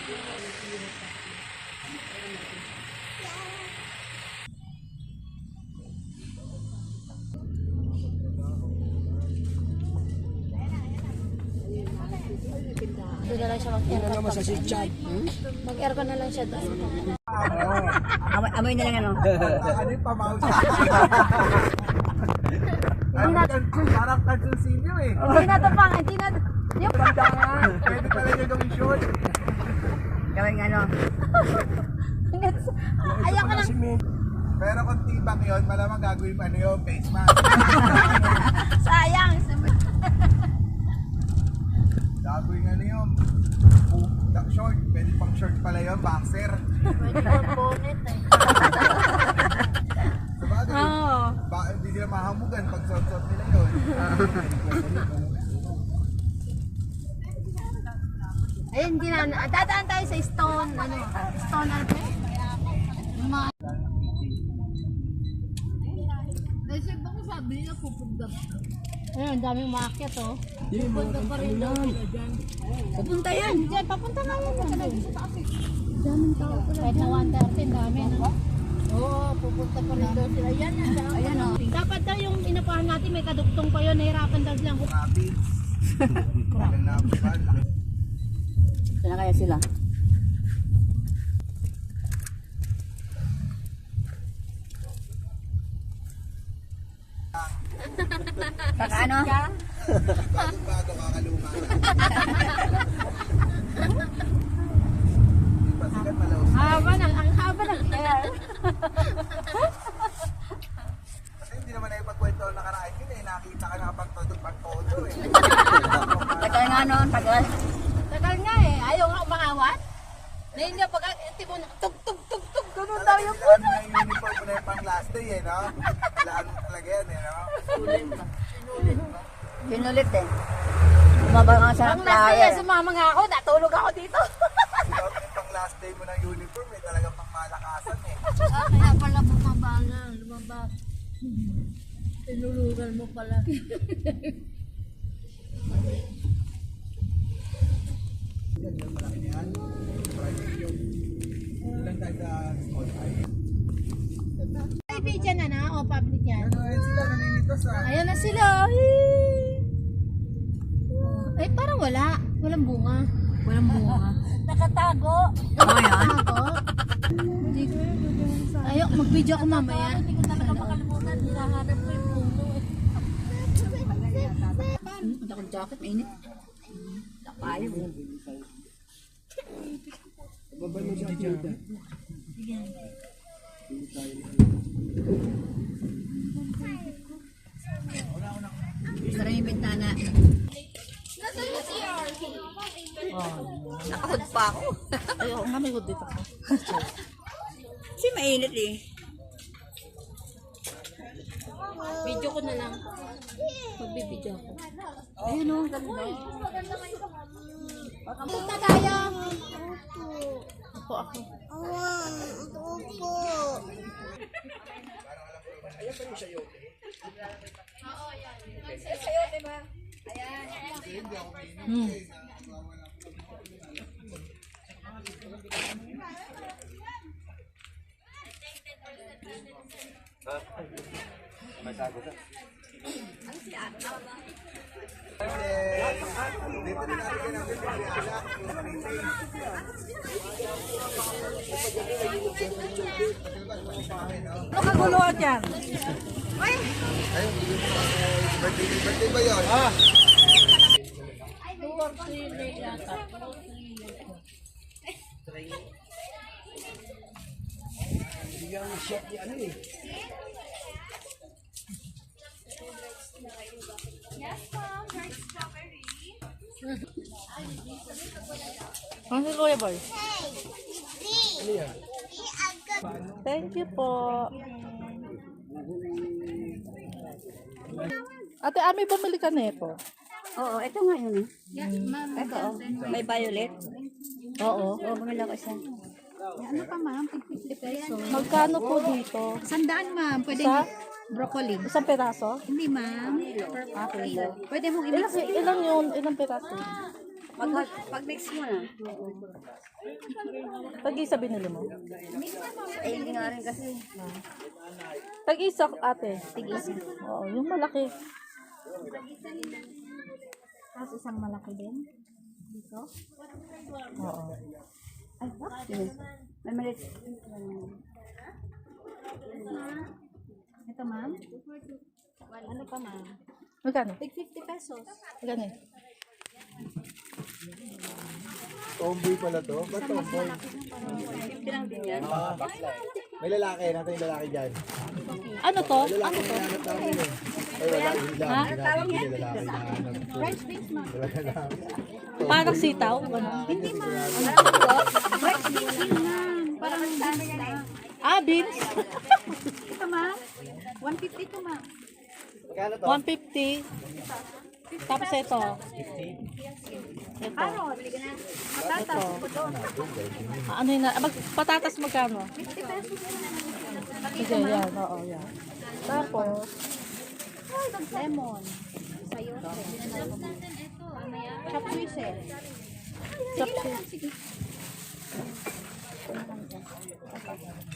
Doon na lang siya mag-aircon. Ano naman sa sitchat? Mag-aircon na lang siya doon. Amoy na lang ano. Ano yung pamaw siya? Parang Kansun Senior eh. Hindi na ito pang, hindi na. Yung Tandangan. Pwede talaga gawing shoot. Gawin ano. ayaw ka lang. Pero kung tibak yun, malamang gagawin ano yun, face mask. Sayang. Gagawin ano yun. Short, pwede pang short pala yun, boxer. Pwede pang bonnet eh. Sabagay, hindi nila mahamugan pag suot-suot nila yun. Ayun, hindi na. Dadaan tayo sa stone, ano, stone ano ba? Yung mga... Kasi baka sabi nila pupunta. Ayun, daming umakyat oh. Pupunta pa rin daw sila dyan. Papunta yan. Diyan, papunta nga yan. Talaga sa taas eh. Daming tao pala. Kahit na 1:30, dami no? Oo, pupunta pa rin daw sila. Yan, ayan oh. Dapat daw yung inapahan natin, may kadugtong pa yun. Nahirapan daw silang. Rabbit. Saan kaya sila? Kaka ano? Bago kakaluma. Di ba sikat malaw? Ang haba ng hair. Kasi hindi naman na ipagkwento na nakaraan yun eh. Nakita ka na pag-todo eh. Tagal nga noon, tagal. Tagal nga eh. Ayaw nga umangawat. Ngayon nga pag tipo tug tug tug tug ganun daw yung Ano na yung uniform mo na yung pang last day eh, no? Laan mo talaga yan eh, no? Sinulit eh. Bumaba nga sa Ang last day, flyer. sumama nga ako, natulog ako dito. Ikaw yung pang last day mo ng uniform eh, talagang pang malakasan eh. Kaya pala bumaba na, lumabas. Tinulugan mo pala. Yan, yung malaki yan. Private yung ilan tayo sa small eye. Private yan na o public yan? Ano yan sila, naninitos ah. Ayan na sila. Ay, parang wala. Walang bunga. Walang bunga. Nakatago. Oo yan. Ayaw, mag-video ako mamaya. Hindi ko talaga makalimutan. Hinahanap ko yung puno eh. Punta ko jacket, mainit. Tapayo. Babay mo siya dito. Gusto rin yung bintana. Nakahood pa ako. Ayaw, nga may hood dito. Kasi mainit eh. Video ko na lang. Magbibideo ako. Ayun o, ganda. Punta tayo. Ako. Ayan pa yung sayote. Oo, yan. Sayote ba? Ayan. Dito na natin natin yung alak, yung printing. Ano kaguluhan yan? Ayun, birthday ba yun? Bigyan mo siya, ano eh. Ano si Kuya Boy? Thank you po. Ate Ami, bumili ka nito. Oo, ito nga yun eh. Ito oh. May violet. Oo. Oo, bumili ako isa. Ano pa ma'am? 50 pesos. Magkano po dito? 100 ma'am. Pwede Sa? broccoli. Isang peraso? Hindi ma'am. Per kilo. Pwede mong i-mix. Ilang yun? Ilang peraso? Pag-mix mo na. Tag-isa binili mo? Eh, hindi nga rin kasi. Tag-isa, ate. Tag-isa. Oo, yung malaki. Tapos isang malaki din. Dito. Oo. Ay, bakit? May malit. Ito, ma'am. Ano pa, ma'am? Magkano? Tig 50 pesos. Magkano? Tomboy pala to. Ba't tomboy? May lalaki. Natin yung lalaki dyan. Ano to? Lalaki na hanap namin eh. Ay, wala. Hindi lang. Hindi yung lalaki na hanap. French beans, ma'am. Wala na. Parang sitaw? Ano? Hindi, ma'am. French beans yun, ma'am. Parang beans lang. Ah, beans? Ito, ma'am. 150 to, ma'am. Magkano to? 150. Tapos ito. Ito. Carrot. Patatas. Ito. Pudon. Ano yun na? Patatas magkano? 50 pesos. Sige, yan. Oo, yan. Tapos, Lemon. Sayote. Chapsuise.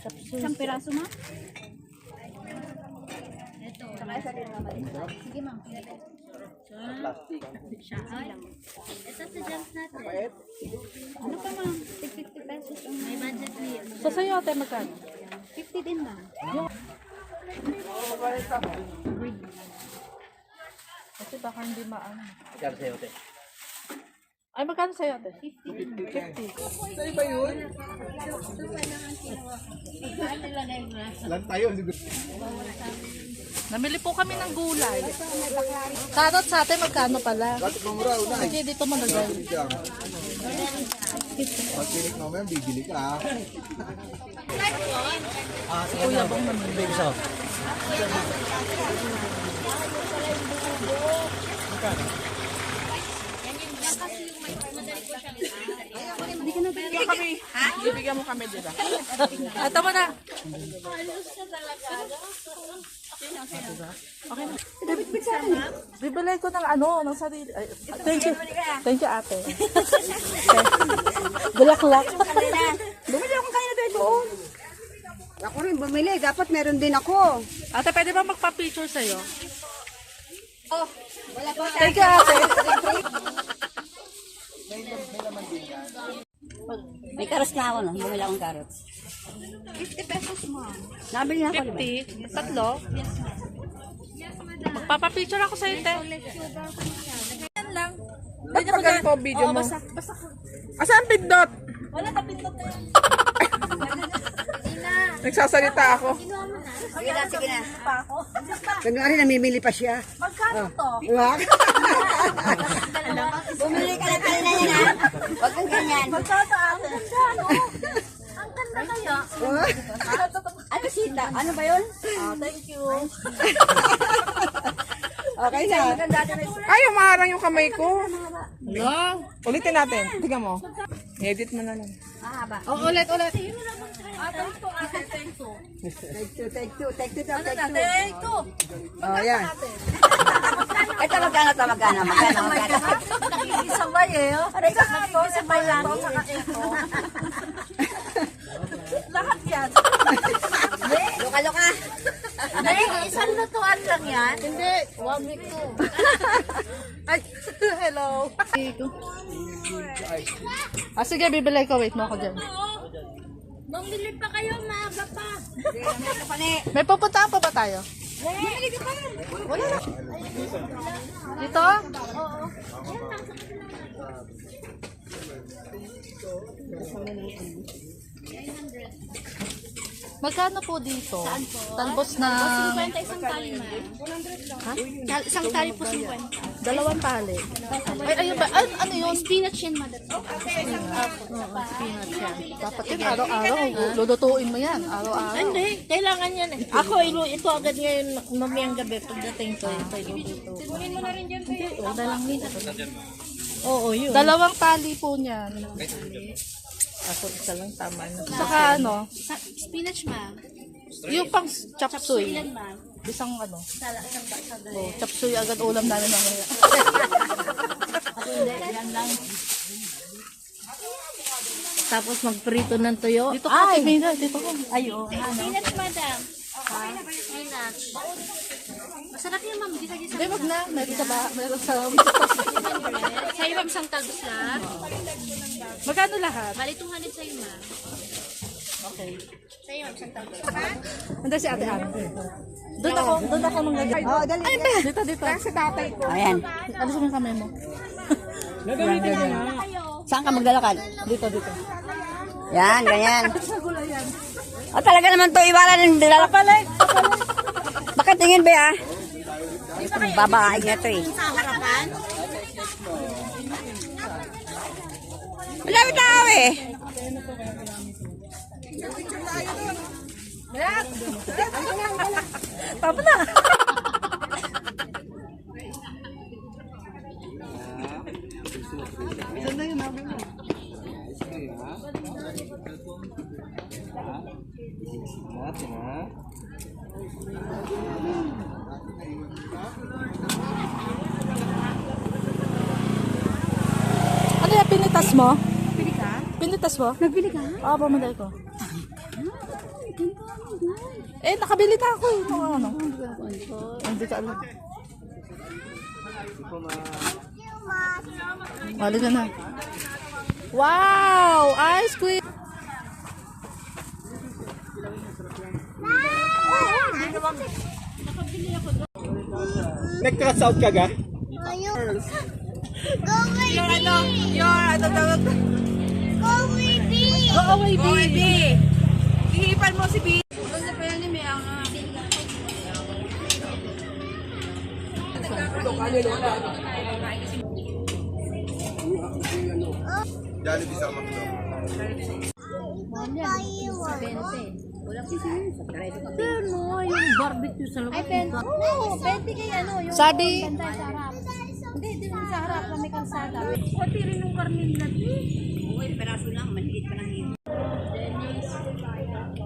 chapsuy. Isang piraso, ma'am. Saka isa din, ma'am. Sige, ma'am. Ano pa, ma'am? 50 pesos. May budget na yun. So, sa'yo, ate, magkano? 50 din, ma'am. Kasi baka hindi maano. Magkano sa'yo, te? Ay, magkano sa'yo, ate? 50. Sa'yo ba yun? Lang tayo. Namili po kami ng gulay. Carrot sa atin, magkano pala? Bakit mamura? Una. Sige, dito mo nagay. Pag pinik mo yan, bibili ka. Kuya bang namili. Bibigyan mo kami dito. Ito mo na. Okay na. Bibili ko ng ano, ng sarili. Ay, thank you. Thank you, ate. Bulaklak. Bumili ako kayo na doon. Ako rin bumili. Dapat meron din ako. Ate, pwede ba magpa-picture sa'yo? Oh, wala po. Thank you, ate. May carrots na ako, no? Bumili akong carrots. 50 pesos, ma'am. Nabili na ako, diba? 50? Tatlo? Magpapapicture ako sa'yo, te. Yan lang. Ba't pa ganito video mo? Basta. Asan pindot? Wala na pindot na yan. Nagsasalita ako. Sige na, sige na. Kunwari, namimili pa siya. Magkano to? Wag. Bumili ka lang kanina yan, ha? Huwag kang ganyan. Magkano, ate? Magkano? Ang ganda kaya. Ano sita? Ano ba yun? Thank you. Okay na. Ay, umaharang yung kamay ko. No. Ulitin natin. Tingnan mo. I-edit mo na lang. Oh, ulit. Take two daw, take two. Thank you. Oh, yan. Ito, magkano? Nakikisabay eh. Nakikisabay lang. Lahat yan. Luka-luka. Isang lutuan lang yan? Hindi. 1 week to. Ay, hello. Sige, bibili ko. Wait mo ako dyan. Bumili pa kayo, maaga pa. May pupuntahan pa ba tayo? Wala na. Dito? Oo. Magkano po dito? Talbos na... 50 isang tali, ma'am. Ha? Isang tali po 50. Dalawang tali. Ay, ayun ba? Ano yun? Spinach yan, madam. Spinach yan. Dapat yun araw-araw. Lulutuin mo yan. Araw-araw. Hindi, kailangan yan eh. Ako, ito agad ngayon, mamayang gabi, pagdating ko, ito iluluto. Sinuhin mo na rin dyan. Hindi, wala lang nito. Oo, yun. Dalawang tali po niyan. Ako isa lang tama na. Saka ano? Spinach, ma'am. Yung pang chop suey. Ilan, ma'am? Isang ano? Isang Oh, chop suey agad ulam namin mamaya. Yan lang. Tapos magprito ng tuyo. Dito ka, Timina. Dito ka. Ay, oo. Peanuts, madam. Peanuts. Masarap yan, ma'am. Di lagi sa Hindi, wag na. Meron sa ba? Meron sa... sa'yo, ma'am, isang talbos lang. Magkano lahat? Bali, 200 sa'yo, ma'am. Okay. Sa'yo, ma'am, isang talbos. Handa si Ate Ana. Doon ako manggagay. Oh, dali. Dito. Sa tatay ko. Ayan. Ano sa mga kamay mo? Nagamitin mo na. Saan ka maglalakad? Dito. Yan, ganyan. O talaga naman to iwala ng dalala pala eh. Bakit tingin ba ah? Babae nga to eh. Sa harapan? Malami tao eh. Tama na. Ano yung pinitas mo? Pinitas mo? Nagbili ka? Oo, pamanday ko. Eh, nakabili na ako eh. Ano? Hindi ka alam. Mali ka na. Wow! Ice cream! Nag-cross out ka ga? Go away, baby! Ihipan mo si B. Jollibee sa McDo. Ano, yung barbecue sa loob. Ay, pwede. Oo, pwede kay ano. Yung Sabi- banda sa harap. Hindi, di mo sa harap na may kalsada. Pati rin yung karne nila.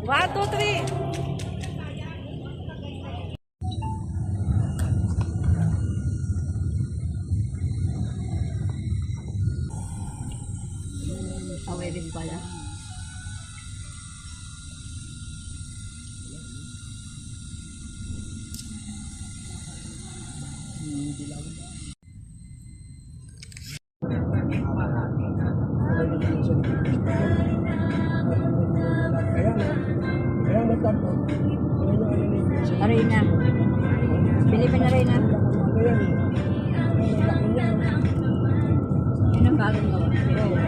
One, two, three! Away din pala. Arena. Pilipin Arena. Yun ang bagong gawa.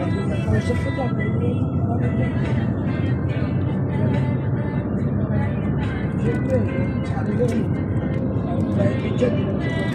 Siyempre, ano yun? Ang picture,